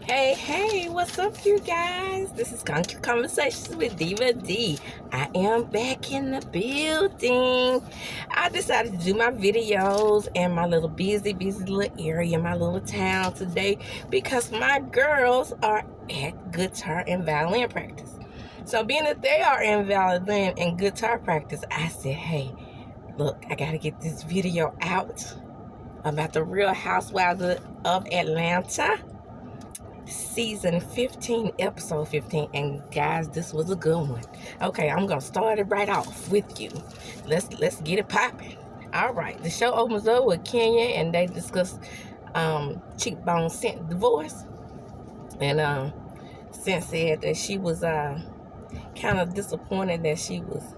Hey, what's up, you guys? This is Conquer Conversations with Diva D. I am back in the building. I decided to do my videos in my little busy little area, my little town today because my girls are at guitar and violin practice. So being that they are in violin and guitar practice, I said, hey, look, I gotta get this video out about the Real Housewives of Atlanta. Season 15, episode 15, and guys, this was a good one. Okay, I'm gonna start it right off with you. Let's get it popping. All right, the show opens up with Kenya, and they discuss Cheekbone Scent divorce, and Scent said that she was kind of disappointed that she was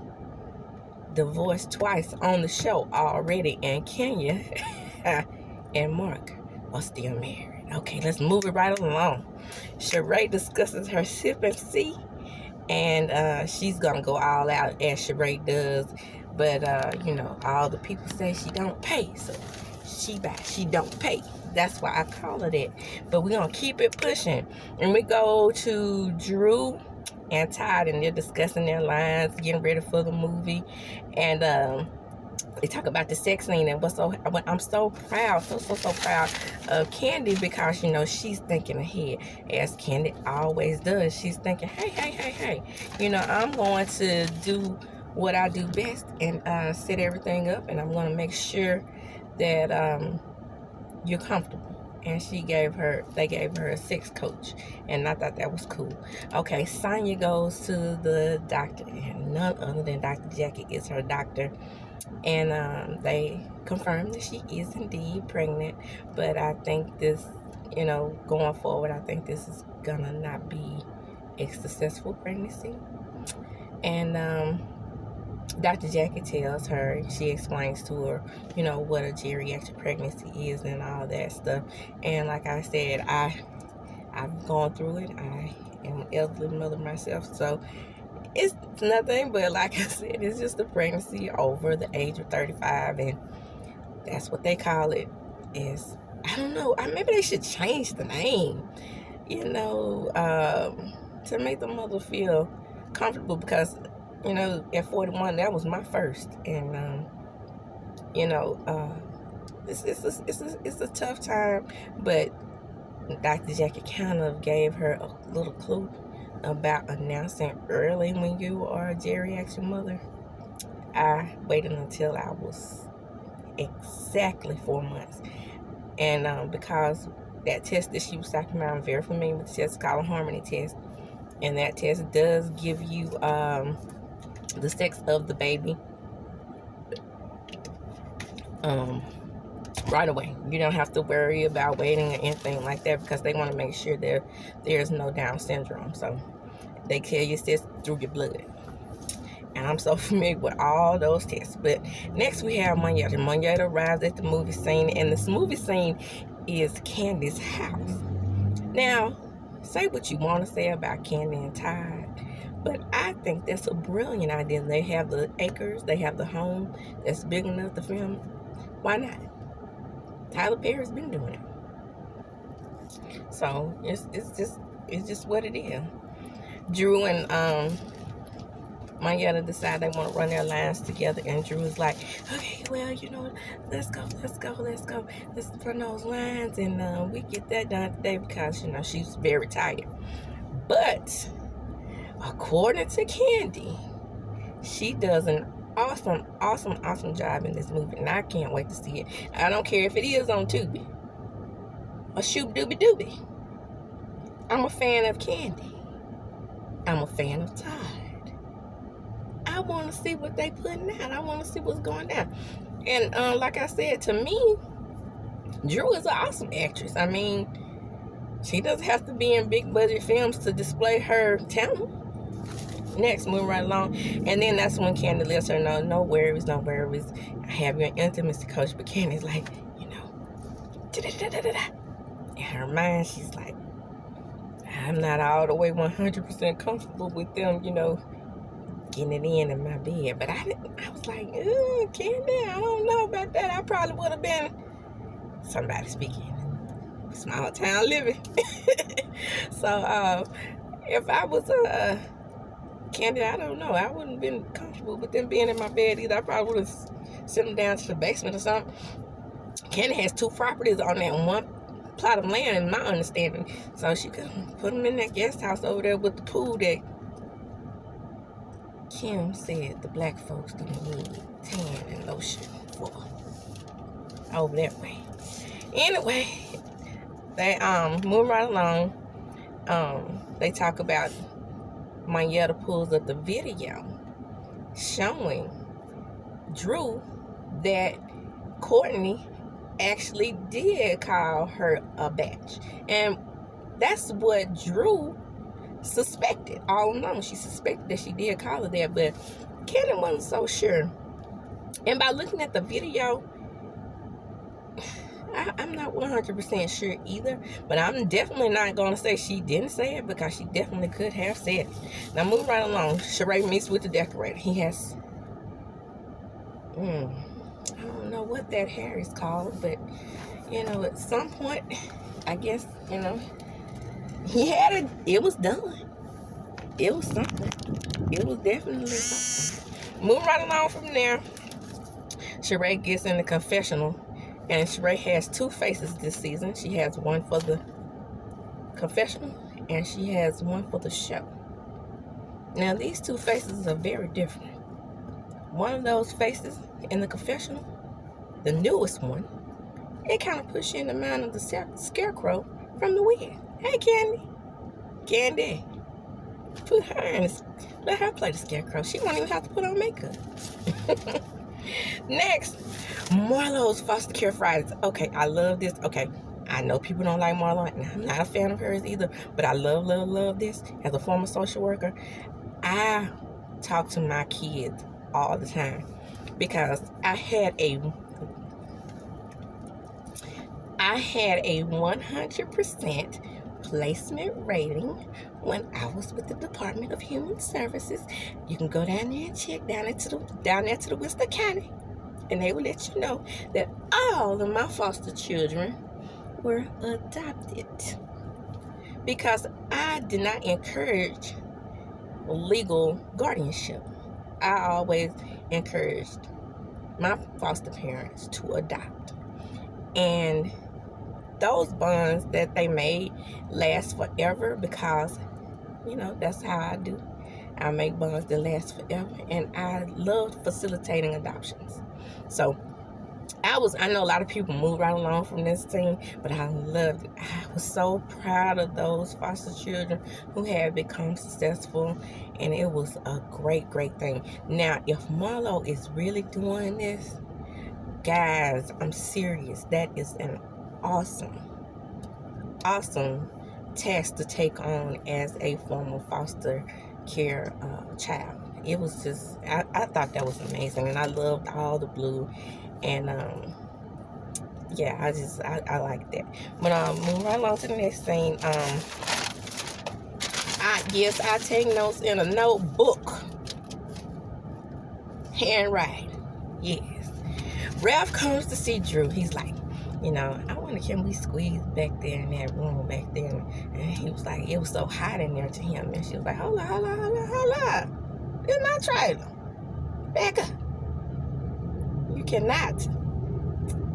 divorced twice on the show already, and Kenya and Mark are still married. Okay, let's move it right along. Sheree discusses her sip and see, and she's gonna go all out as Sheree does, but all the people say she don't pay, so she don't pay. That's why I call her that. But we're gonna keep it pushing, and we go to Drew and Todd, and they're discussing their lines, getting ready for the movie, and they talk about the sex scene, and I'm so proud, so proud of Candy because she's thinking ahead, as Candy always does. She's thinking, hey, I'm going to do what I do best and set everything up, and I'm going to make sure that you're comfortable. And they gave her a sex coach, and I thought that was cool. Okay, Sonya goes to the doctor, and none other than Dr. Jackie is her doctor. And they confirmed that she is indeed pregnant. But I think this, going forward, I think this is gonna not be a successful pregnancy. And Dr. Jackie tells her, she explains to her, what a geriatric pregnancy is and all that stuff. And like I said, I've gone through it. I am an elderly mother myself, so it's nothing but, like I said, it's just a pregnancy over the age of 35, and that's what they call it. I don't know, maybe they should change the name, to make the mother feel comfortable, because, at 41, that was my first, and, it's a tough time, but Dr. Jackie kind of gave her a little clue about announcing early when you are a geriatric mother. I waited until I was exactly 4 months, and because that test that she was talking about, I'm very familiar with the test called a harmony test, and that test does give you the sex of the baby right away. You don't have to worry about waiting or anything like that, because they want to make sure there's no Down syndrome. So they tell you this through your blood. And I'm so familiar with all those tests. But next we have Monyetta. Monyetta arrives at the movie scene, and this movie scene is Candy's house. Now, say what you want to say about Candy and Todd, but I think that's a brilliant idea. They have the acres, they have the home that's big enough to film. Why not? Tyler Perry's been doing it. So it's just what it is. Drew and Monyetta decide they want to run their lines together, and Drew is like, okay, well, let's go. Let's run those lines, and we get that done today, because she's very tired. But according to Candy, she does an awesome job in this movie, and I can't wait to see it. I don't care if it is on Tubi or Shoop Dooby Dooby. I'm a fan of Candy. I'm a fan of Todd. I want to see what they putting out. I want to see what's going down. And like I said, to me, Drew is an awesome actress. I mean, she doesn't have to be in big budget films to display her talent. Next, moving right along, and then that's when Candy lets her know, no worries. I have your intimacy coach. But Candy's like, in her mind, she's like, I'm not all the way 100% comfortable with them, getting it in my bed. But I was like, Candy, I don't know about that. I probably would have been somebody speaking. Small town living. So if I was Candy, I don't know. I wouldn't have been comfortable with them being in my bed either. I probably would have sent them down to the basement or something. Candy has 2 properties on that one plot of land, in my understanding. So she could put them in that guest house over there with the pool that Kim said the black folks don't need tan and lotion for. Over that way. Anyway, they move right along. They talk about Mayetta pulls up the video showing Drew that Courtney actually did call her a bitch. And that's what Drew suspected all along. She suspected that she did call her that, but Candy wasn't so sure. And by looking at the video, I'm not 100% sure either, but I'm definitely not going to say she didn't say it, because she definitely could have said it. Now, move right along. Sheree meets with the decorator. He has, I don't know what that hair is called, but, you know, at some point, I guess, you know, he had it. It was done. It was something. It was definitely something. Move right along from there. Sheree gets in the confessional. And Sheree has 2 faces this season. She has one for the confessional, and she has one for the show. Now, these 2 faces are very different. One of those faces in the confessional, the newest one, it kind of puts you in the mind of the scarecrow from the wig. Hey, Candy. Candy. Put her in let her play the scarecrow. She won't even have to put on makeup. Next, Marlo's foster care Fridays. Okay, I love this. Okay, I know people don't like Marlo, and I'm not a fan of hers either, but I love this. As a former social worker, I talk to my kids all the time, because I had a 100% placement rating when I was with the Department of Human Services. You can go down there and check down there to the Worcester County, and they will let you know that all of my foster children were adopted, because I did not encourage legal guardianship. I always encouraged my foster parents to adopt, and those bonds that they made last forever, because, you know, that's how I do. I make bonds that last forever, and I love facilitating adoptions. So I know a lot of people move right along from this team, but I loved it. I was so proud of those foster children who had become successful, and it was a great thing. Now, if Marlo is really doing this, guys, I'm serious. That is an awesome task to take on as a former foster care child. It was just, I thought that was amazing, and I loved all the blue, and yeah, I like that. But move right along to the next scene. I take notes in a notebook, handwriting. Yes. Ralph comes to see Drew. He's like, you know, I wonder, can we squeeze back there in that room back there? And he was like, it was so hot in there to him. And she was like, hold on. It's my trailer. Back up. You cannot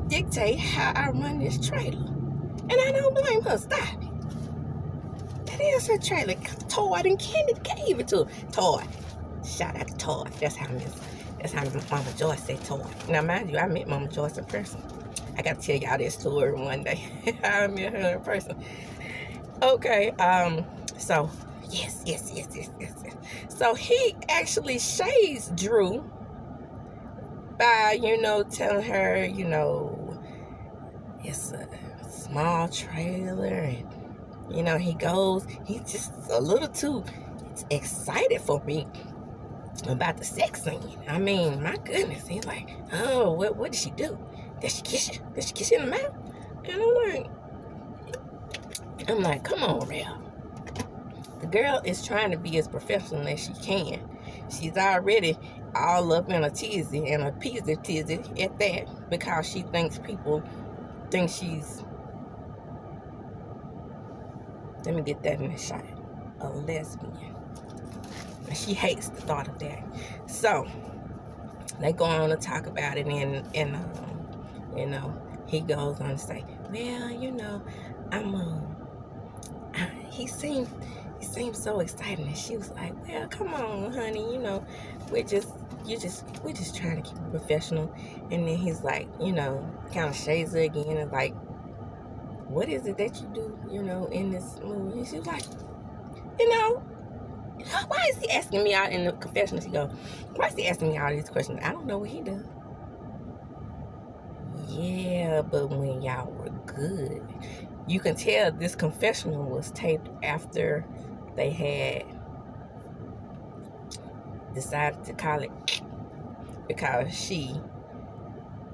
dictate how I run this trailer. And I don't blame her. Stop it. That is her trailer. Todd and Candy gave it to her. Todd. Shout out to Todd. That's how Mama Joyce said Todd. Now, mind you, I met Mama Joyce in person. I got to tell y'all this story one day. I met her in person. Okay, so, yes. So, he actually shades Drew by, you know, telling her, you know, it's a small trailer, and, you know, he's just a little too excited for me about the sex scene. I mean, my goodness. He's like, oh, what did she do? Did she kiss you? Did she kiss you in the mouth? And I'm like, come on, Ralph. The girl is trying to be as professional as she can. She's already all up in a tizzy, and a tizzy at that, because she thinks people think she's Let me get that in the shot. A lesbian. And she hates the thought of that. So they go on to talk about it, and you know, he goes on to say, well, you know, he seemed so excited, and she was like, well, come on, honey, you know, we're just trying to keep it professional. And then he's like, you know, kind of shades her again and like, what is it that you do, you know, in this movie? And she was like, you know, why is he asking me out in the confessional? She goes, why is he asking me all these questions? I don't know what he does. Yeah, but when y'all were good, you can tell this confessional was taped after they had decided to call it, because she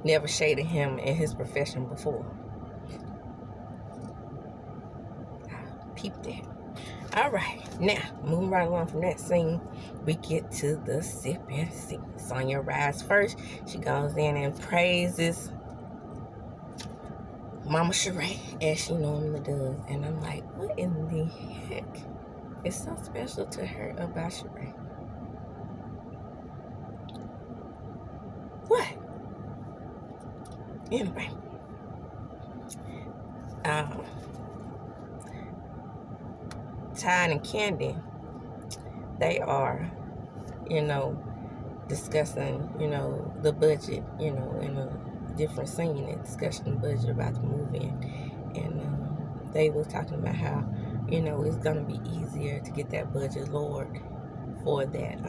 never shaded him in his profession before. Peep that. All right, now moving right along from that scene, we get to the sipping scene. Sonya arrives first. She goes in and praises Mama Sheree, as she normally does. And I'm like, what in the heck is so special to her about Sheree? What? Anyway. Todd and Candy, they are, you know, discussing, you know, the budget, you know, in a different scene, and discussing the budget about the movie. And they was talking about how, you know, it's gonna be easier to get that budget lowered for that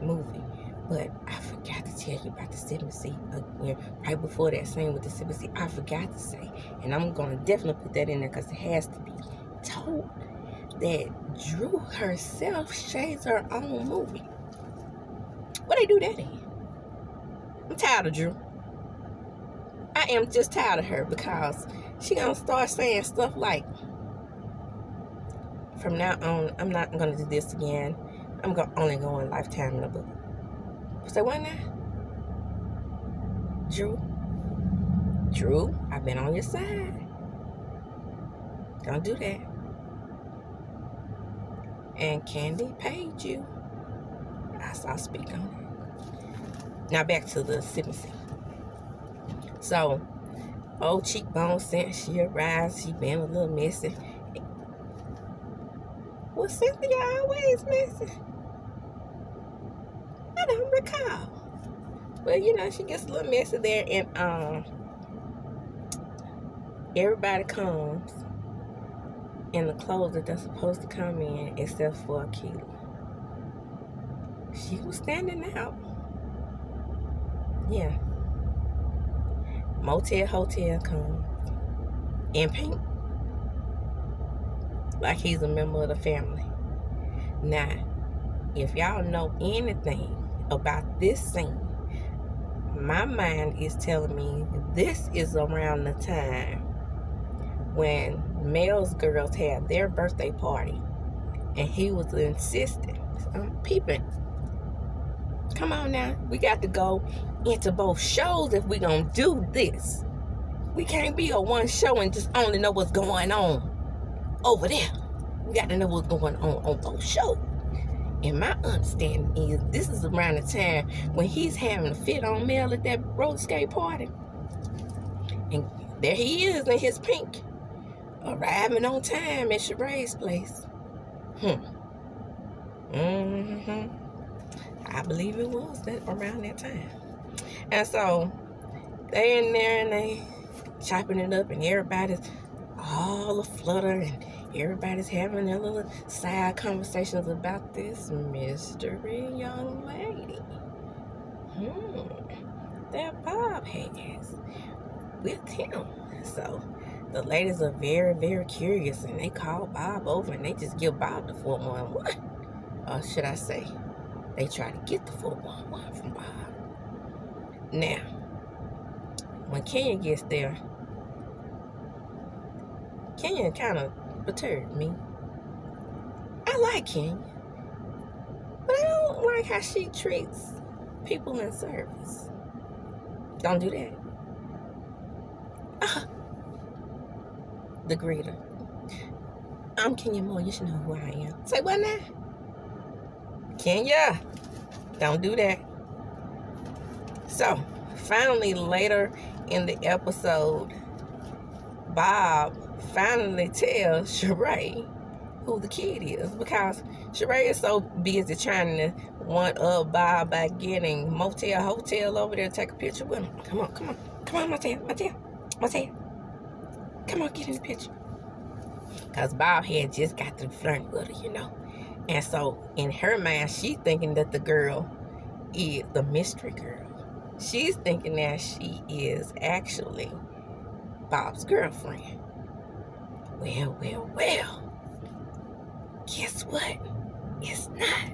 movie. But I forgot to tell you about the sipping seat. Right before that scene with the sipping seat, I forgot to say, and I'm gonna definitely put that in there because it has to be told, that Drew herself shades her own movie. What they do that in? I'm tired of Drew. I am just tired of her, because she gonna start saying stuff like, from now on, I'm not gonna do this again. I'm gonna only go on Lifetime in the book. So why not? Drew, I've been on your side. Don't do that. And Candy paid you. I saw speak on it. Now back to the sipping scene. So, old cheekbone since she arrived, she been a little messy. Well, Cynthia always messy? I don't recall. But you know, she gets a little messy there, and everybody comes in the clothes that they're supposed to come in, except for Keela. She was standing out. Yeah. Motel Hotel comes in pink, like he's a member of the family. Now, if y'all know anything about this scene, my mind is telling me this is around the time when Mel's girls had their birthday party, and he was insisting. I'm peeping. Come on now, we got to go into both shows if we gonna do this. We can't be a one show and just only know what's going on over there. We got to know what's going on both shows. And my understanding is this is around the time when he's having a fit on Mel at that roller skate party. And there he is in his pink, arriving on time at Sheree's place. I believe it was that around that time. And so they in there and they chopping it up, and everybody's all aflutter, and everybody's having their little side conversations about this mystery young lady that Bob has with him. So the ladies are very, very curious, and they call Bob over, and they just give Bob the 411. Or should I say, they try to get the 411 from Bob. Now, when Kenya gets there, Kenya kind of perturbed me. I like Kenya, but I don't like how she treats people in service. Don't do that. the greeter. I'm Kenya Moore. You should know who I am. Say what now? Kenya, don't do that. So, finally, later in the episode, Bob finally tells Sheree who the kid is, because Sheree is so busy trying to one up Bob by getting hotel over there to take a picture with him. Come on, Motel. Come on, get in the picture. Because Bob had just got through flirting with her, And so in her mind, she's thinking that the girl is the mystery girl. She's thinking that she is actually Bob's girlfriend. Well. Guess what? It's not.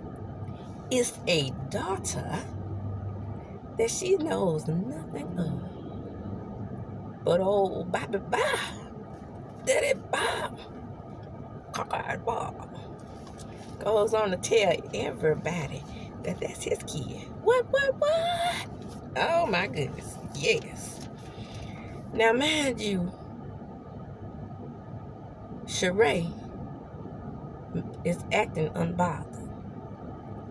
It's a daughter that she knows nothing of. But old Bobby Bob, Daddy Bob, Cockeyed Bob, goes on to tell everybody that that's his kid. What? Oh my goodness. Yes. Now, mind you, Sheree is acting unbothered.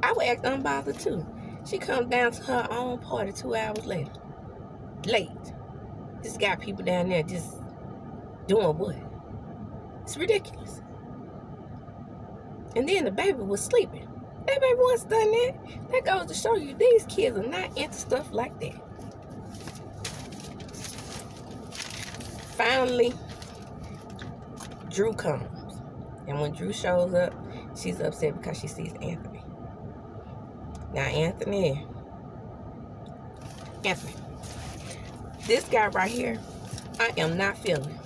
I would act unbothered too. She comes down to her own party 2 hours later. Late. Just got people down there just doing what? It's ridiculous. And then the baby was sleeping. That baby wasn't done that. That goes to show you these kids are not into stuff like that. Finally, Drew comes. And when Drew shows up, she's upset because she sees Anthony. Now, Anthony, this guy right here, I am not feeling.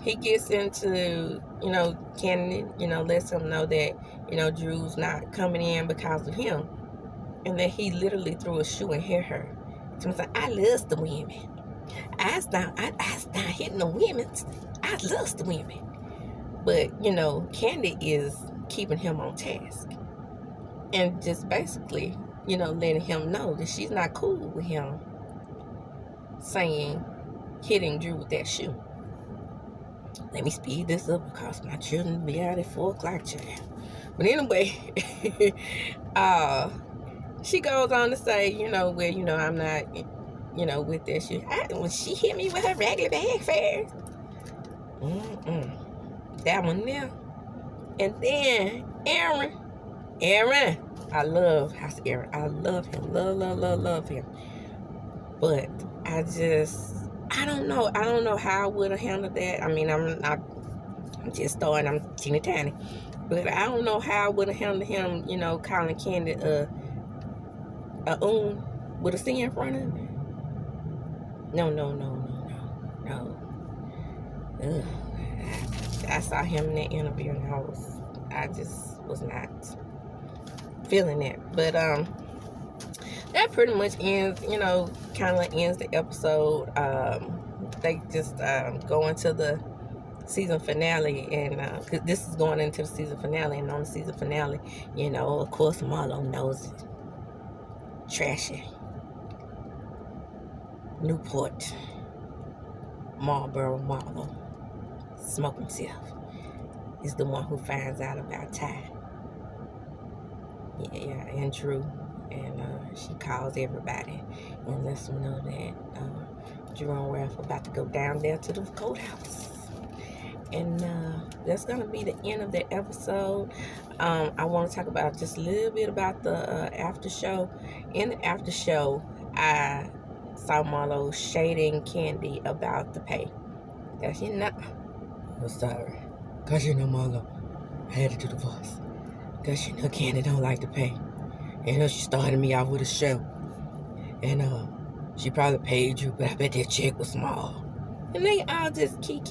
He gets into, Kennedy, lets him know that, Drew's not coming in because of him. And then he literally threw a shoe and hit her. So I said, I love the women. I start hitting the women. I love the women. But, Candy is keeping him on task. And just basically, letting him know that she's not cool with him hitting Drew with that shoe. Let me speed this up because my children will be out at 4 o'clock, child. But anyway, she goes on to say, I'm not, with that shoe. When she hit me with her raggedy bag fast. That one there. And then Aaron, I love Aaron. I love him. Love him. But I don't know. I don't know how I would have handled that. I mean, I'm just starting. I'm teeny tiny. But I don't know how I would have handled him, calling Candy a with a C in front of it. No. Ugh. I saw him in that interview and I just was not feeling that. But that pretty much ends, kind of ends the episode. They just go into the season finale, and cause this is going into the season finale, and on the season finale, of course Marlo knows it. Trashy Newport Marlboro Marlo Smoke himself is the one who finds out about Ty. Yeah, and Drew. And she calls everybody and lets them know that Drew and Ralph are about to go down there to the courthouse. And that's going to be the end of the episode. I want to talk about just a little bit about the after show. In the after show, I saw Marlo shading Candy about the pay. That she not. I'm sorry. Because Marlo, I had to do the voice. Because Candy don't like to pay. And she started me out with a show. And she probably paid you, but I bet that check was small. And they all just key.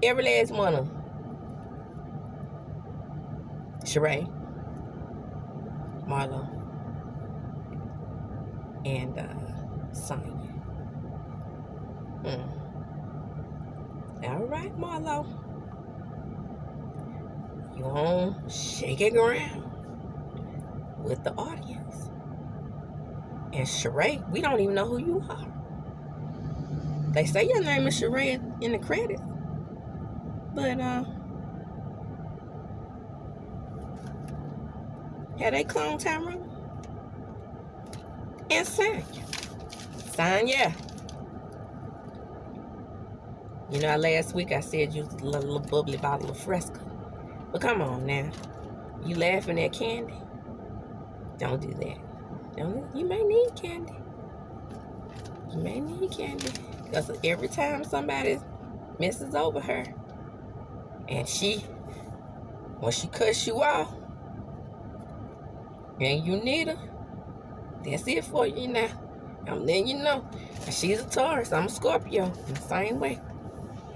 Every last one of them. Sheree, Marlo, and Sonya. All right, Marlo. You on shaky ground with the audience. And Sheree, we don't even know who you are. They say your name is Rhoa in the credits. But, had they cloned Tyrone? And Sonya. You know, last week I said you was a little bubbly bottle of Fresca. But come on now. You laughing at candy? Don't do that. You may need candy. You may need candy. Because every time somebody messes over her, and when she cuts you off, and you need her, that's it for you now. I'm letting you know. She's a Taurus. I'm a Scorpio. In the same way.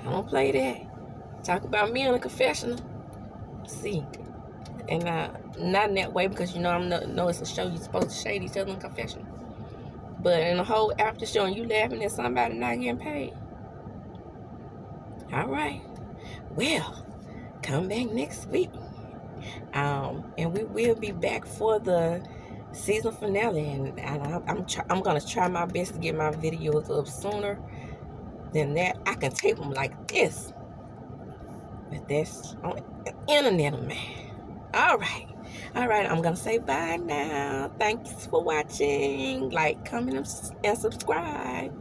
I don't play that. Talk about me on a confessional. See. And not in that way, because you know it's a show. You're supposed to shade each other in confessional. But in the whole after show, and you laughing at somebody not getting paid. All right. Well, come back next week. And we will be back for the season finale, and I'm gonna try my best to get my videos up sooner than that. I can tape them like this, but that's on the internet, man. All right, I'm gonna say bye now. Thanks for watching. Like, comment, and subscribe.